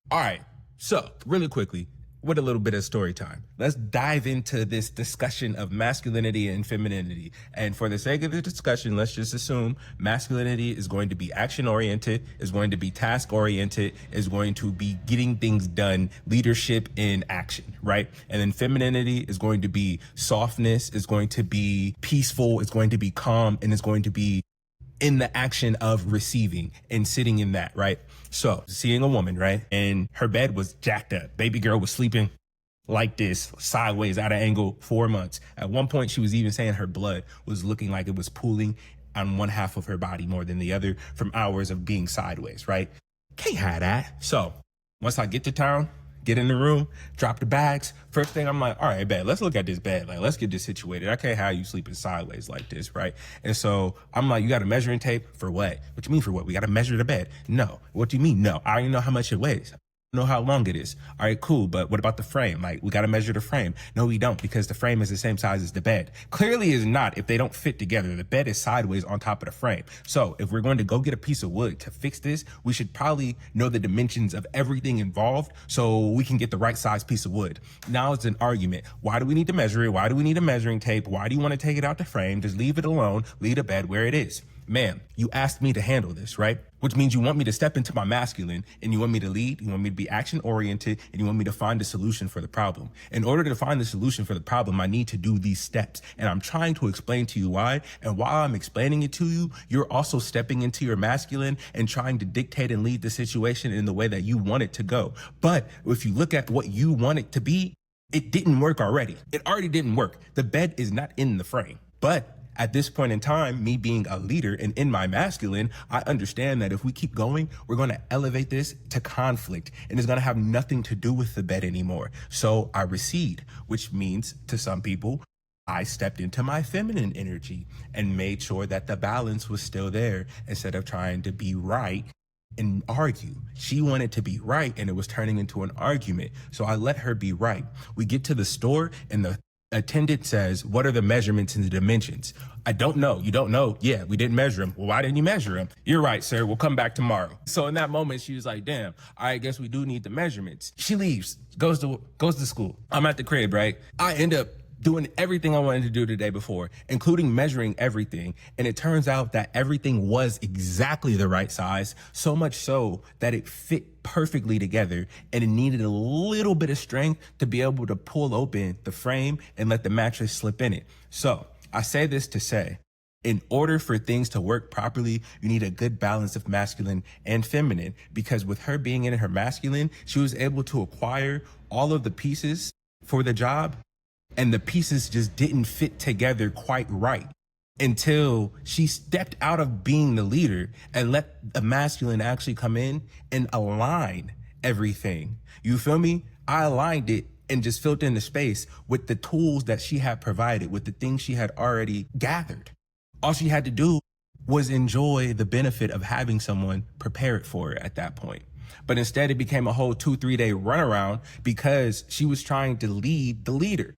All right. So, really quickly, with a little bit of story time, let's dive into this discussion of masculinity and femininity. And for the sake of the discussion, let's just assume masculinity is going to be action oriented, is going to be task oriented, is going to be getting things done, leadership in action, right? And then femininity is going to be softness, is going to be peaceful, is going to be calm, and is going to be in the action of receiving and sitting in that, right? So seeing a woman, right? And her bed was jacked up. Baby girl was sleeping like this, sideways, out of angle, 4 months. At one point, she was even saying her blood was looking like it was pooling on one half of her body more than the other from hours of being sideways, right? Can't have that. So once I get to town, get in the room, drop the bags. First thing I'm like, all right, bed, let's look at this bed. Like, let's get this situated. I can't have you sleeping sideways like this, right? And so I'm like, you got a measuring tape for what? What you mean for what? We got to measure the bed. No. What do you mean? No. I already know how much it weighs. Know how long it is. All right, cool. But what about the frame? Like, we got to measure the frame. No, we don't, because the frame is the same size as the bed. Clearly is not if they don't fit together. The bed is sideways on top of the frame. So if we're going to go get a piece of wood to fix this, we should probably know the dimensions of everything involved so we can get the right size piece of wood. Now it's an argument. Why do we need to measure it? Why do we need a measuring tape? Why do you want to take it out the frame? Just leave it alone. Leave the bed where it is. Ma'am, you asked me to handle this, right? Which means you want me to step into my masculine, and you want me to lead, you want me to be action oriented, and you want me to find a solution for the problem. In order to find the solution for the problem, I need to do these steps. And I'm trying to explain to you why. And while I'm explaining it to you, you're also stepping into your masculine and trying to dictate and lead the situation in the way that you want it to go. But if you look at what you want it to be, it didn't work already. It already didn't work. The bed is not in the frame. But at this point in time, me being a leader and in my masculine, I understand that if we keep going, we're going to elevate this to conflict, and it's going to have nothing to do with the bed anymore. So I recede, which means to some people, I stepped into my feminine energy and made sure that the balance was still there instead of trying to be right and argue. She wanted to be right, and it was turning into an argument. So I let her be right. We get to the store, and the attendant says, what are the measurements and the dimensions? I don't know. You don't know? Yeah, we didn't measure them. Well, why didn't you measure them? You're right, sir. We'll come back tomorrow. So in that moment, she was like, damn, I guess we do need the measurements. She leaves, goes to school. I'm at the crib, right? I end up doing everything I wanted to do the day before, including measuring everything. And it turns out that everything was exactly the right size, so much so that it fit perfectly together, and it needed a little bit of strength to be able to pull open the frame and let the mattress slip in it. So I say this to say, in order for things to work properly, you need a good balance of masculine and feminine, because with her being in her masculine, she was able to acquire all of the pieces for the job, and the pieces just didn't fit together quite right until she stepped out of being the leader and let the masculine actually come in and align everything. You feel me? I aligned it and just filled in the space with the tools that she had provided, with the things she had already gathered. All she had to do was enjoy the benefit of having someone prepare it for her at that point. But instead, it became a whole 2-3 day runaround because she was trying to lead the leader.